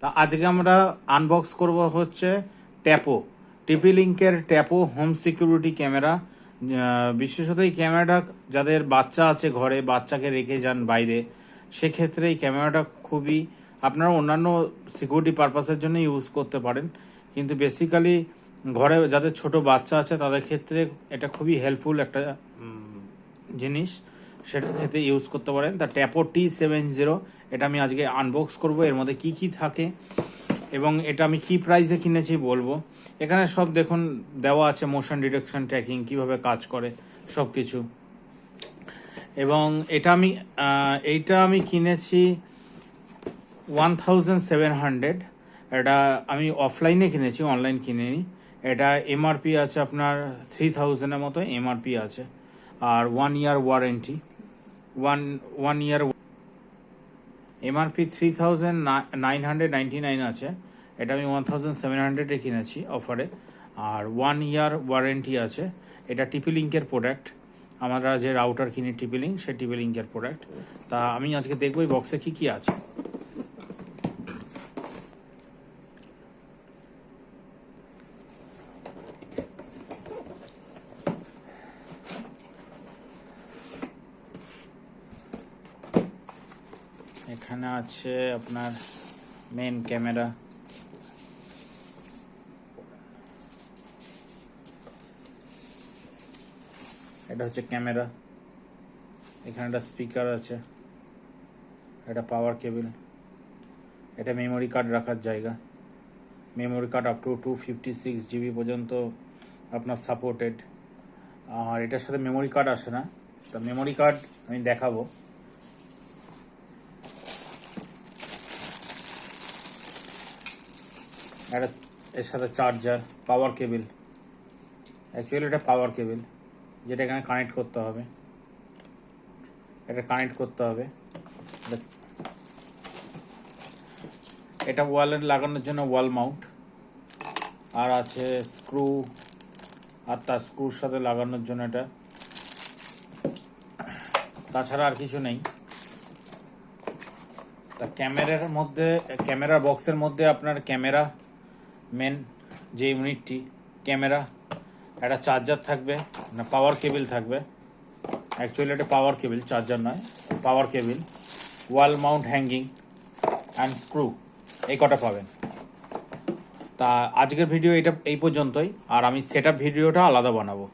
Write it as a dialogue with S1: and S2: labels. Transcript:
S1: তা আজকে আমরা আনবক্স করব হচ্ছে ট্যাপো টিপি লিঙ্কের ট্যাপো হোম সিকিউরিটি ক্যামেরা। বিশেষত এই ক্যামেরাটা যাদের বাচ্চা আছে ঘরে, বাচ্চাকে রেখে যান বাইরে, সেক্ষেত্রে এই ক্যামেরাটা খুবই, আপনারা অন্যান্য সিকিউরিটি পারপাসের জন্য ইউজ করতে পারেন, কিন্তু বেসিক্যালি ঘরে যাদের ছোট বাচ্চা আছে তাদের ক্ষেত্রে এটা খুবই হেল্পফুল একটা জিনিস, সেটা ক্ষেত্রে ইউজ করতে পারেন। তা ট্যাপো T70 এটা আমি আজকে আনবক্স করব, এর মধ্যে কি কি থাকে এবং এটা আমি কি প্রাইসে কিনেছি বলবো। এখানে সব দেখুন দেওয়া আছে, মোশন ডিটেকশন ট্র্যাকিং কীভাবে কাজ করে সব কিছু। এবং এইটা আমি কিনেছি 1700। এটা আমি অফলাইনে কিনেছি, অনলাইন কিনিনি। এটা এমআরপি আছে আপনার 3000-এর মতো এমআরপি আছে, আর 1 year warranty. One year MRP 3999 আছে, এটা আমি 1700-এ কিনেছি অফারে, আর 1 ইয়ার ওয়ারেন্টি আছে। এটা টিপি লিঙ্কের প্রোডাক্ট, আমরা যে রাউটার কিনি টিপি লিঙ্ক, সেই টিপি লিঙ্কের প্রোডাক্ট। তা আমি আজকে দেখবো এই বক্সে কী কী আছে। এখানে আছে আপনার মেন ক্যামেরা, এটা হচ্ছে ক্যামেরা। এখানে একটা স্পিকার আছে, এটা পাওয়ার কেবল, এটা মেমোরি কার্ড রাখার জায়গা। Memory card up to 256 GB পর্যন্ত আপনার সাপোর্টেড। আর এটার সাথে মেমোরি কার্ড আসে না, তা মেমোরি কার্ড আমি দেখাবো। এটা এর সাথে চার্জার, পাওয়ার কেবল, অ্যাকচুয়ালি এটা পাওয়ার কেবল যেটা এখানে কানেক্ট করতে হবে, এটা কানেক্ট করতে হবে। এটা ওয়ালে লাগানোর জন্য ওয়াল মাউন্ট, আর আছে স্ক্রু, আর তার স্ক্রুর সাথে লাগানোর জন্য এটা, তাছাড়া আর কিছু নেই। তা ক্যামেরার বক্সের মধ্যে আপনার ক্যামেরা মেন যে ইউনিটটি, ক্যামেরা, একটা চার্জার থাকবে, না পাওয়ার কেবল থাকবে, অ্যাকচুয়ালি এটা পাওয়ার কেবল, চার্জার নয়, power cable, wall mount hanging and screw, এই কটা পাবেন। তা আজকের ভিডিও এটা এই পর্যন্তই, আর আমি সেটআপ ভিডিওটা আলাদা বানাবো।